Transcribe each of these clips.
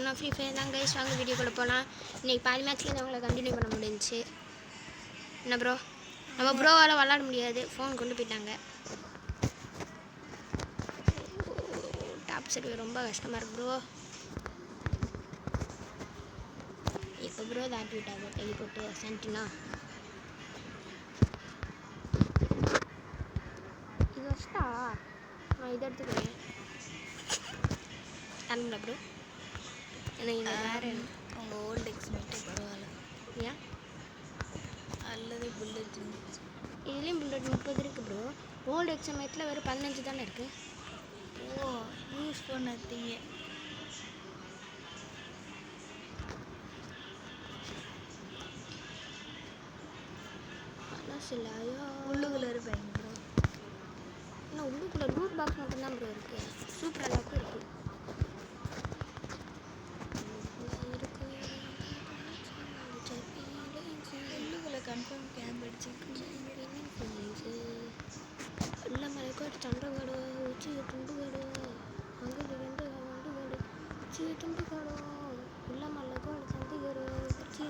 நான் free fire தான் guys. வாங்க வீடியோக்குள்ளே போகலாம். இன்றைக்கி பாதி மேட்ச்லேருந்து அவங்கள கண்டினியூ பண்ண முடிஞ்சிச்சு. என்ன ப்ரோ, நம்ம ப்ரோவால் விளாட முடியாது, ஃபோன் கொண்டு போயிட்டாங்க. டாப் சர்வே ரொம்ப கஷ்டமாக இருக்குது ப்ரோ. இப்போ ப்ரோ தாட்டி விட்டாங்க டெலி போட்டு சென்டினா. இது வச்சா நான் இதை எடுத்துக்கிறேன் தரல ப்ரோ. எனக்கு இந்த வேறு அவங்க ஓல்டு எக்ஸ்மெண்ட்டே பரவாயில்ல. ஏன் அல்லது புல்லட் இதுலேயும் புல்லட் 30 இருக்குது ப்ரோ. ஓல்டு எக்ஸ்மெண்ட்டில் வெறும் 15 தானே இருக்குது. ஓ யூஸ் பண்ணத்தீங்க. சிலையா உள்ளுக்குள்ளே இருப்பாங்க ப்ரோ. ஆனால் உள்ளுக்குள்ளே லூட் பாக்ஸ் மட்டும்தான் ப்ரோ இருக்குது. சூப்பர் அளவுக்கு இருக்குது. உள்ளுக்குள்ளே கன்ஃபார்ம் கேம்ப் அடிச்சுக்கிட்டு ಎಲ್ಲ ಮನೆಕೋಟ್ ಚಂಡಗಳು ಉಚ್ಚಿ ತುಂಡುಗಳು ಅಂಗಡಿ ಗಂಡು ಅಂಡುಗಳು ಉಚ್ಚಿ ತುಂಡುಗಳು ಎಲ್ಲ ಮಲೆಕೋಟ್ ಚಂದಿಗಳು ಉಚ್ಚಿ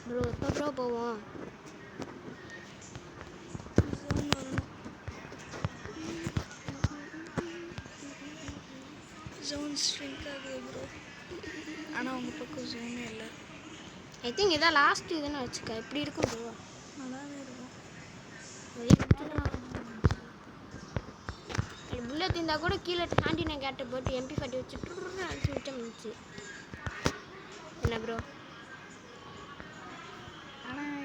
ப்ரோ எப்போ ப்ரோ போவோம்? ஜோன் ஸ்ட்ரிங்க் ஆகுது ப்ரோ. ஆனால் அவங்க பக்கம் ஜோனே இல்லை. ஐ திங்க் இதான் லாஸ்ட் இதுன்னு வச்சுக்க. எப்படி இருக்கும் ப்ரோ? நல்லாவே இருக்கும். புல்லட் இருந்தால் கூட கீழே ஹேண்டினை கேட்டை போட்டு MP40 வச்சுட்டு அடிச்சு விட்ட முடிச்சு. என்ன ப்ரோ? ஆனால்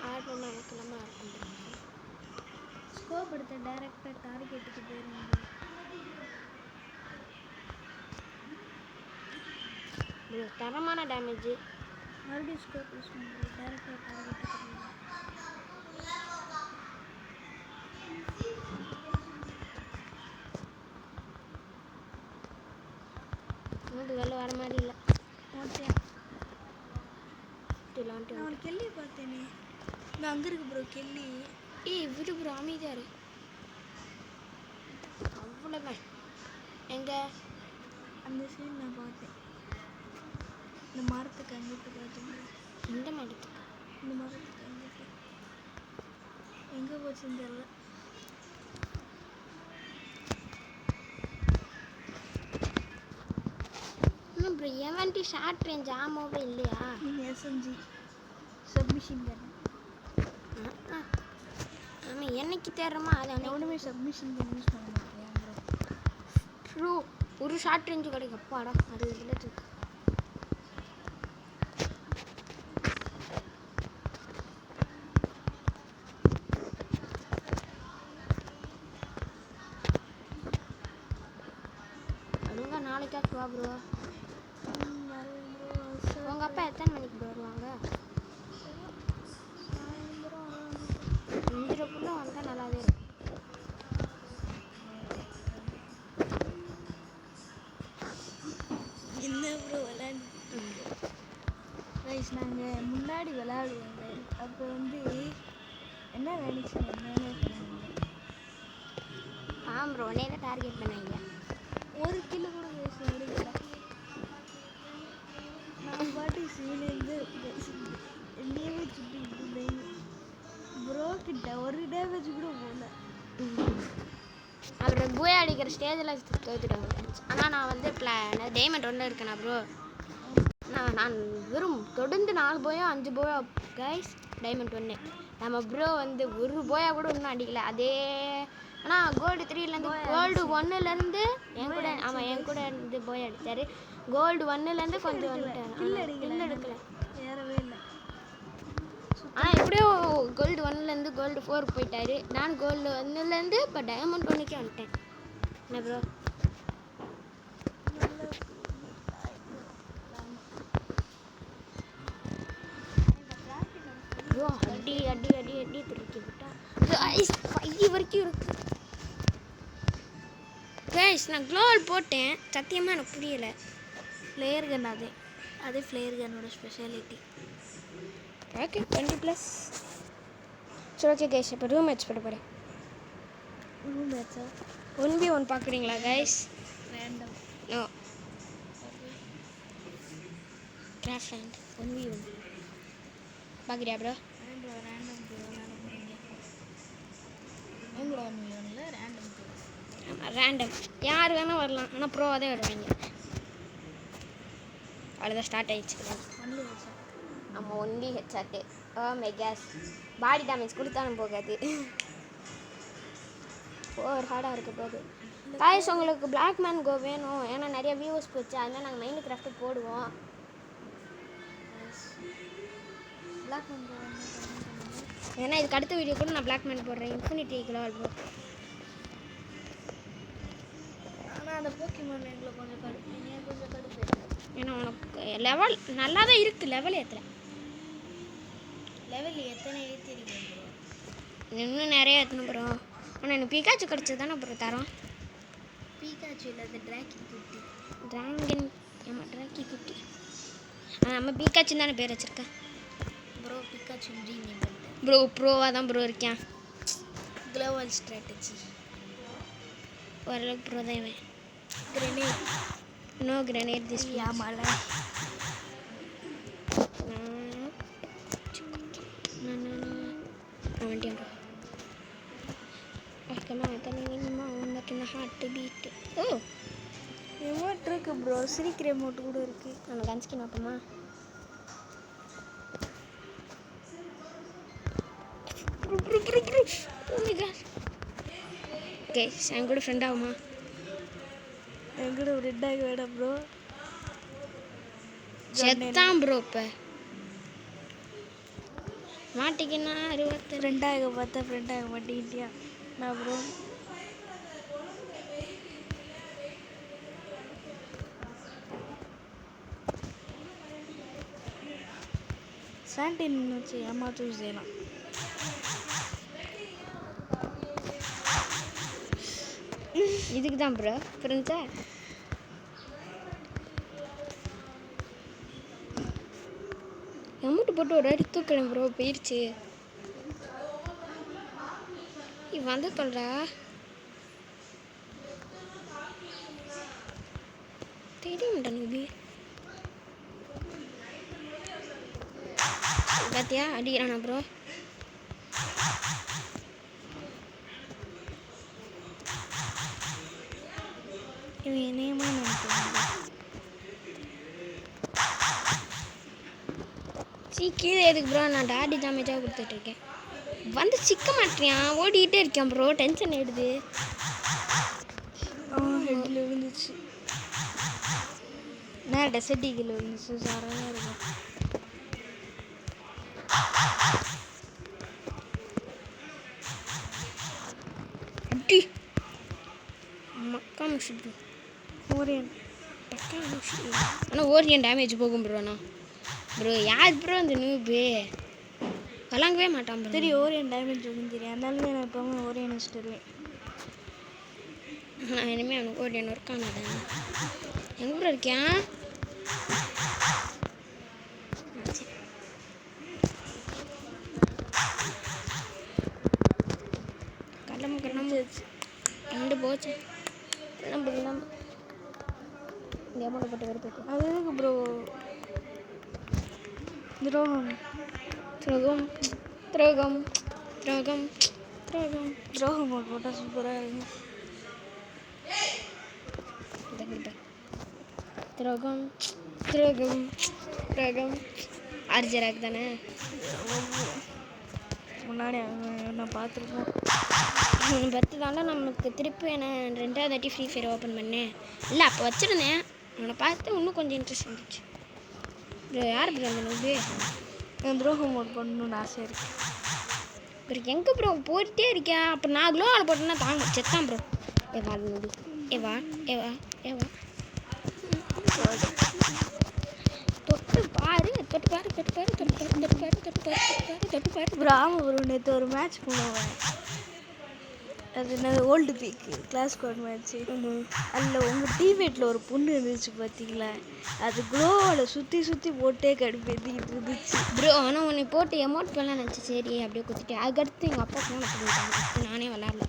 ஆர்வம் எனக்குலாமா இருக்கும். ஸ்கோப் எடுத்த டைரெக்டாக டார்கெட்டுக்கு போயிருங்க. ப்ரோ தரமான டேமேஜ். மறுபடியும் ஸ்கோப் யூஸ் பண்ணுறது டைரெக்டாக டார்கெட்டுக்கு போயிருங்க. மூணு வேலை வர மாதிரி இல்லை. ஓகே நான் ஒரு கெல்லி பார்த்தேனே. நான் அங்கே இருக்கு ப்ரோ கெல்லி. ஏய் விடு ப்ரோ, அமைதியாரு. அவ்வளோதான். எங்கே அந்த சீன் நான் பார்த்தேன். இந்த மரத்துக்கு அங்கிட்டு பார்த்தேன். இந்த மரத்துக்கு? இந்த மரத்துக்கு அங்கிட்டு எங்கே போச்சுன்னு தெரியல. இன்னும் ப்ரோ எவன்ட்டி ஷார்ட் ரேஞ்ச் ஆமாவே இல்லையா? SMG சப்மிஷன் கன். ஆமாம் என்னைக்கு தேடுறோமோ அது எவனுமே சப்மிஷன் கன் யூஸ் பண்ண மாட்டேன் ப்ரோ. ஒரு ஷார்ட் ரேஞ்சு கிடைக்கும். அப்பாடா அது இதில் இருக்கு. அதுங்க நாளைக்கா வா ப்ரோ. உங்கள் அப்பா எத்தனை மணிக்கு ப்ரோ வருவாங்க? 5:00 வந்தால் நல்லாவே இருக்கும். என்ன ப்ரோ விளையாண்டு ரைஸ். நாங்கள் முன்னாடி விளையாடுவாங்க. அப்போ வந்து என்ன வேணுச்சு என்னென்ன ப்ரோ உடனே தான் டார்கெட் பண்ணாங்க. ஒரு கிலோ கூட பேச முடியல. நான் பாட்டி சீலேருந்து எங்கேயுமே சுட்டிக்கிட்டு இருந்தேன். ப்ரோ கிட்ட ஒரு டேமேஜ் கூட போகல. அப்புறம் பூயா அடிக்கிற ஸ்டேஜில் தோத்துட்டோம். ஆனால் நான் வந்து டைமண்ட் 1 இருக்கேனா ப்ரோ. நான் வெறும் தொடர்ந்து 4 போயா 5 போயா கைஸ் டைமண்ட் 1. நம்ம ப்ரோ வந்து ஒரு போயா கூட இன்னும் அடிக்கல. அதே ஆனால் கோல்டு 3லேருந்து கோல்டு 1லேருந்து என் கூட இருந்து போய் அடித்தார். கோல்டு 1லேருந்து கொஞ்சம் வந்துட்டேன். இல்லை எடுக்கல, ஏறவே இல்லை. ஆனால் எப்படியோ கோல்டு 1லேருந்து கோல்டு 4 போயிட்டாரு. நான் கோல்டு 1லேருந்து இப்போ டைமண்ட் 1க்கே வந்துட்டேன். என்ன ப்ரோ? ப்ரோ அடி அடி அடி அடி திருக்கி விட்டா 5 வரைக்கும் இருக்கு. கைஸ் நான் க்ளோவல் போட்டேன். சத்தியமாக எனக்கு புரியலை. ஃப்ளேயர் கன் அதே ஃப்ளேயர் கன்னோட ஸ்பெஷாலிட்டி. ஓகே 20+. சரி ஓகே கைஸ் இப்போ ரூம் மேட்ச் போட போகிறேன். ரூம் மேட்சா 1v1 பார்க்குறீங்களா guys? Random no craft 1v1 பார்க்குறியா ப்ரோ? ரேண்டம் விளையாட போகிறீங்க. உங்களோட 1v1ல ரேண்டம் ரேண்டம் யார் வேணால் வரலாம், ஆனால் ப்ரோவாக தான் வருவாங்க. அவ்வளோதான் ஸ்டார்ட் ஆகிடுச்சு. ஒன்லி வச்சா நம்ம only headshot. Oh my gosh, body damage கொடுத்தாலும் போகாது. ஓவர் ஹார்டாக இருக்க போகுது. காய்ஸ் உங்களுக்கு பிளாக் மேன் கோ வேணும், ஏன்னா நிறைய வியூஸ் போச்சு, அதனால் நாங்கள் மைண்ட் கிராஃப்ட்டு போடுவோம். பிளாக் பண்ணுறோம். ஏன்னா இதுக்கு அடுத்த வீடியோ கூட நான் பிளாக் மேன் போடுறேன். இன்ஃபினிட்டி கிலோவால் ப்ரோ. ஆனால் அந்த போக்கிமான் எங்களை கொஞ்சம் கடுப்பு, நீங்கள் கொஞ்சம் கடுப்பு. ஏன்னா உனக்கு லெவல் நல்லா தான் இருக்குது, லெவல் ஏற்றல. லெவல் எத்தனை ஏற்றிருக்கீங்க? இன்னும் நிறைய ஏற்றணும் ப்ரோ. ஆனால் எனக்கு பிகாச்சு கிடச்சது தானே ப்ரோ தரோம். பீகாச்சு இல்லை, அது டிராக்கி குட்டி. டிராங்கன். ஆமாம் டிராக்கி குட்டி. நம்ம பிகாச்சுன்னு தானே பேர் வச்சுருக்கேன் ப்ரோ. பிகாச்சு ரீநேம் பண்ணிட்டேன் ப்ரோ. ப்ரோவாக தான் ப்ரோ இருக்கேன். குளோபல் ஸ்ட்ராட்டஜி ஓரளவுக்கு ப்ரோ தான் இவன். Grenade no grenade this. ஆமால வந்துட்டேன் ப்ரோ. உனக்கு ஹார்ட் பீட்டு. ஓ ரிமோட் இருக்கு ப்ரோ, சிரிக்கிற ரிமோட் கூட இருக்கு. நம்ம கன்ஸ்கின் வைப்போமா? ஓகே என் கூட ஃப்ரெண்ட் ஆகுமா? எங்கூட ஒரு ரெட்டாக வேடாம் ப்ரோ. செத்தான் ப்ரோ. இப்போ மாட்டிக்கினா 62 ஃப்ரெண்டாக பார்த்தா ஃப்ரெண்டாக மாட்டேங்கிட்டியா நான் ப்ரோ? சாண்டின் வச்சு ஏமாற்றும் செய்யலாம். இதுக்கு தான் ப்ரோ ஃப்ரெண்ட்ஸா. அமௌண்ட் போட்டு ஒரு அடி தூக்கலாம் ப்ரோ. போயிடுச்சு. வந்து தொல்றா தெரியும்டா நீ. பார்த்தியா அடிக்கிறானா ப்ரோ? இவன் என்னையுமா நினைக்கிறாங்க. கீழே எதுக்கு ப்ரோ? நான் டாடி டேமேஜாக கொடுத்துட்ருக்கேன். வந்து சிக்க மாட்டேன், ஓடிக்கிட்டே இருக்கேன் ப்ரோ. டென்ஷன் ஆகிடுது. ஹெட்டில் விழுந்துச்சு. நான் டெசர்ட்டிக்கில் விழுந்துச்சு. சாராக இருக்கும். அடி மக்கா முஷி ப்ரோ. ஓரியன் மக்கா முஷி. ஆனால் ஓரியன் டேமேஜ் போகும் ப்ரோ. நான் ப்ரோ யார் ப்ரோ அந்த நூபு? வழங்கவே மாட்டான் ப்ரோ. சரி ஓரியன் டேமேஜ் ஒன்றும் தெரியும். அதனால நான் எப்போவுமே ஓரியன் வச்சுட்டு வருவேன். நான் இனிமேல் அவனுக்கு ஓரியன் ஒர்க் ஆனதான். எங்கே ப்ரோ இருக்கேன்? கிளம்பு கிளம்பு. ரெண்டு போச்சு. கிளம்பு கிளம்பு. இந்த அமௌண்ட் போட்டு வருது. அது எதுக்கு ப்ரோ? துரோகம் துரோகம் துரோகம் துரோகம் துரோகம். துரோகம் போட்டால் சூப்பராக இருக்கும். துரோகம் துரோகம் துரோகம். ஆர்ஜராக் தானே முன்னாடி நான் பார்த்துருப்போம். பத்து தாண்டா நம்மளுக்கு திருப்பி என்ன 2வது வாட்டி ஃப்ரீ ஃபயர் ஓப்பன் பண்ணேன். இல்லை அப்போ வச்சுருந்தேன். அவனை பார்த்து இன்னும் கொஞ்சம் இன்ட்ரெஸ்ட் இருந்துச்சு. ப்ரோ யார் ப்ரோ அந்த நோபு? என் துரோகம் மோட் பண்ணணும்னு ஆசை இருக்கு. ப்ரோ எங்கே ப்ரோ போயிட்டே இருக்கேன்? அப்போ நான் க்ளோவால் போட்டேன்னா தாங்க செத்தான் ப்ரோ. ஏவா அது நோபு. ஏவா ஏவா ஏவா தொட்டு பாரு தொட்டு பாரு தொட்டு பாரு தொட்டு பாரு தொட்டு பாரு தொட்டு பாரு தொட்டு பாரு தொட்டு பாரு. ப்ரோ ஆமாம் ப்ரோ, நேற்று ஒரு மேட்ச் போனவன் அது என்ன old peak class code match. அதில் உங்கள் டீம்மேட்டில் ஒரு பொண்ணு இருந்துச்சு பார்த்தீங்களா, அது க்ளோவில் சுற்றி சுற்றி போட்டே கடுப்பேற்றிக்கிட்டு இருந்துச்சு ப்ரோ. ஆனால் உன்னை போட்டு எமௌண்ட் பண்ணலாம் நினச்சி சரி அப்படியே குத்திட்டேன். அதுக்கடுத்து எங்கள் அப்பா ஃபோனை பண்ணிட்டாங்க, நானே விளாட்ல.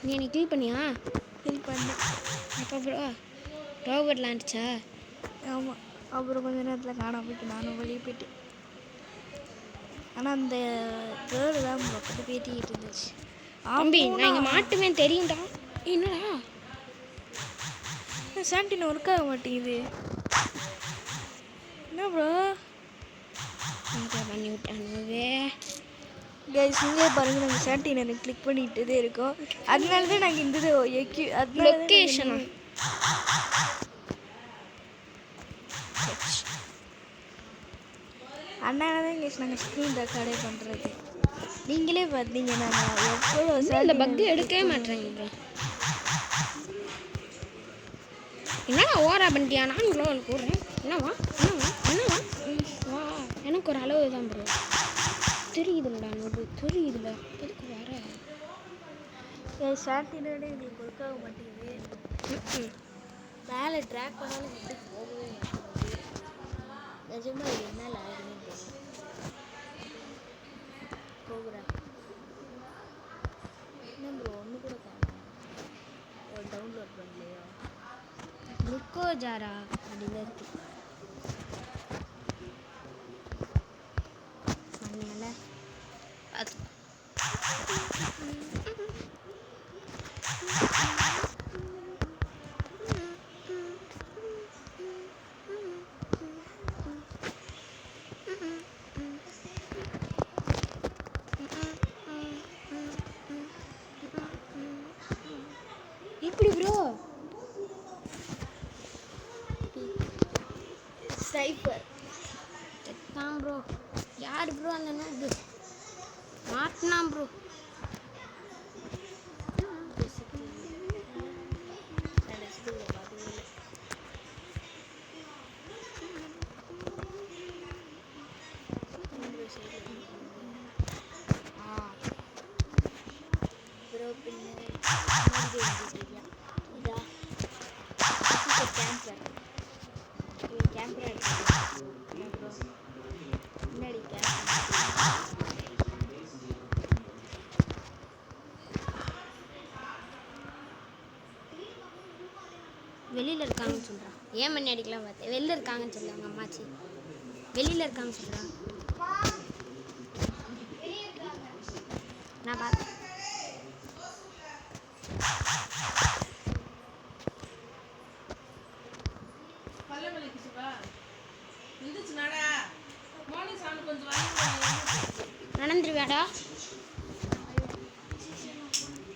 நீ எனக்கு கில் பண்ணியா? ஃபீல் பண்ணேன். அப்போ ப்ரோ ரோபோட் விளாண்டுச்சா? ஆமாம். அப்புறம் கொஞ்ச நேரத்தில் காணாம போயிட்டு நானும் வெளியே போயிட்டேன். ஆனால் அந்த கேர்டு தான் பக்கத்து பேட்டிக்கிட்டு இருந்துச்சு. தம்பி நான் இங்கே மாட்டுவேன் தெரியும்டா. என்னடா சாண்டின் ஒர்க் ஆக மாட்டேங்குது. என்ன ப்ரோ பண்ணி விட்டானுவே. கைஸ் இங்கே பாருங்க, நாங்கள் சாண்டின் எனக்கு கிளிக் பண்ணிகிட்டே இருக்கோம். அதனால தான் நாங்கள் இந்த லொக்கேஷனா அதனால தான் கைஸ் நாங்கள் ஸ்க்ரீன் ரெக்கார்டே பண்ணுறது. நீங்களே பார்த்தீங்கன்னா எவ்வளோ இந்த பக்கு எடுக்கவே மாட்டேங்க. என்னடா ஓரா பண்ணிட்டியா? நான் இவ்வளோ கூடுறேன். என்னவா என்னவா என்னவா வா, எனக்கு ஒரு அளவு தான் ப்ரோ தெரியுதுல்லடா. நோடு தெரியுதுல, எதுக்கு வர சாண்டினோட எங்களுக்கு ஒர்க் ஆக மாட்டேங்குது. மேலே ட்ராக் பண்ணாலும் எப்படி போகவே மாட்டேங்குது. நிஜமா இது என்ன லாகுன்னு தெரியும். ப்ரோக்ராம் என்ன ப்ரோ ஒன்று கூட காணும், ஒரு டவுன்லோட் பண்ணலையா? புக்கோ ஜாரா அப்படின்னு இருக்கு. அதனால அது எப்படி ப்ரோ? சைபர் செத்தான் ப்ரோ. யார் ப்ரோ அந்த நோடு மாட்டினான் ப்ரோ. ப்ரோ பின்ன இதா கேம்பர் கேம்பர் ப்ரோ முன்னாடி வெளியில் இருக்காங்கன்னு சொல்கிறான். ஏன் மணி அடிக்கலாம் பார்த்தேன். வெளியில் இருக்காங்கன்னு சொல்லுவாங்க அம்மாச்சி. வெளியில் இருக்காங்கன்னு சொல்கிறாங்க. நான் பார்த்தேன். நடந்துருவியாடா?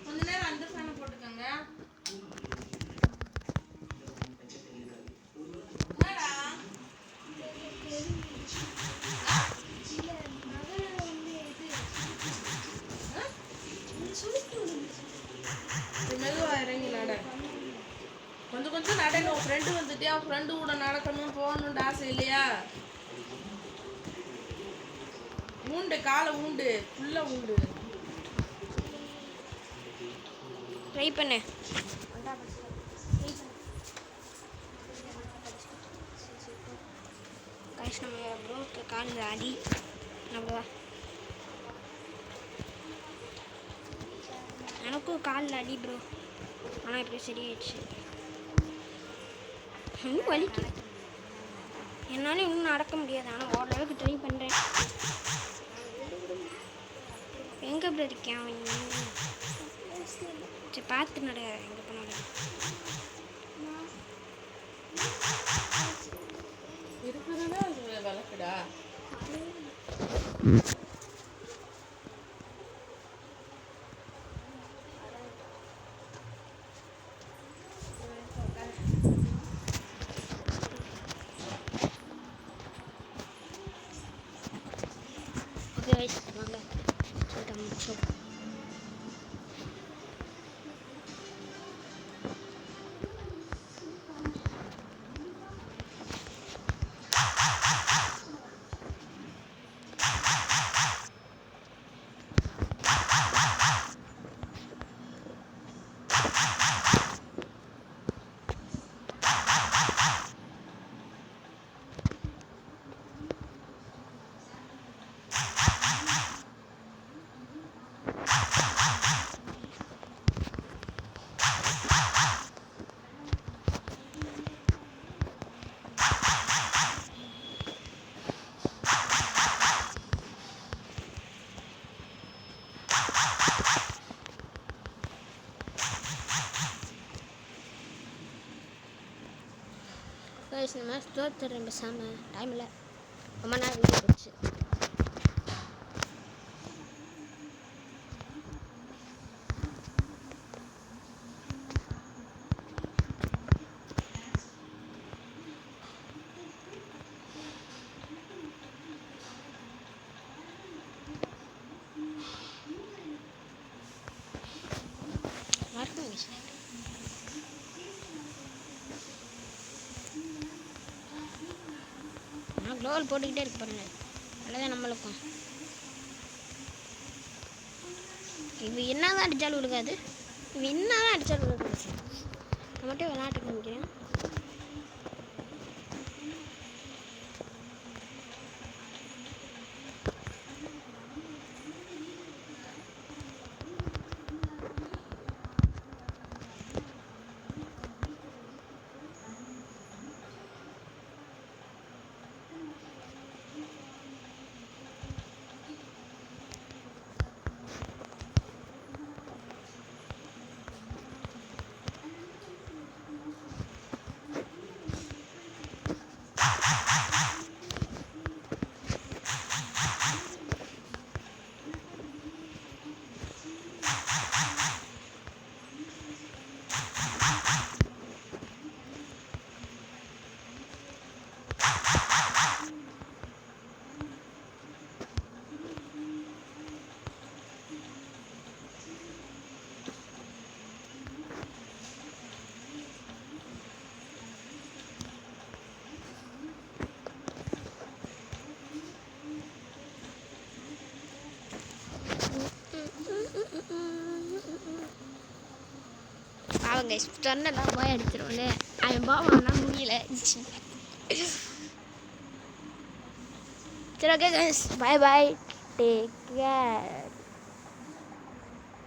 கொஞ்ச நேரம் அந்த ஃபேனை போட்டுக்கோங்க. மெதுவா இறங்கி நட. கொஞ்சம் கொஞ்சம் நடங்க. உன் ஃப்ரெண்டு வந்துட்டு அவன் ஃப்ரெண்டு கூட நடக்கணும் போகணும்னு ஆசை இல்லையா? ஊண்டு காலை ஊண்டு ஃபுல்லாக ஊண்டு. ட்ரை பண்ணு. கைஸ் நம்ம ப்ரோக்கு காலில் அடி. அவ்வளோவா எனக்கும் காலில் அடி ப்ரோ. ஆனால் இப்போ சரியாயிடுச்சு. இன்னும் வலிக்குது. என்னால் இன்னும் நடக்க முடியாது. ஆனால் ஓரளவுக்கு ட்ரை பண்ணுறேன். எங்கே ப்ரோ இருக்கேன் அவன்? சரி பார்த்து நட. எங்கே போனாலும் இருக்குதுன்னா வளர்க்குடா. ஓகே கைஸ் வாங்க சொல்லிட்டு முடிச்சோம். கைஸ் இந்த மாதிரி தோத்துறேன் பேசாமல் டைம் இல்லை ரொம்ப நேரம் வீடியோ போச்சு. நான் க்ளோவல் போட்டுக்கிட்டே இருக்க பாருங்க, நல்லதான் நம்மளுக்கும். இவ என்னதான் அடித்தாலும் விழுகாது, இவ என்னதான் அடித்தாலும் விழுகாது. நான் மட்டும் விளையாட்டு காமிக்கிறேன். அவங்க சொன்னெல்லாம் போய் அடிச்சிருவோன்னு அவன் பாவானா முடியல. சரி okay guys, bye bye, take care.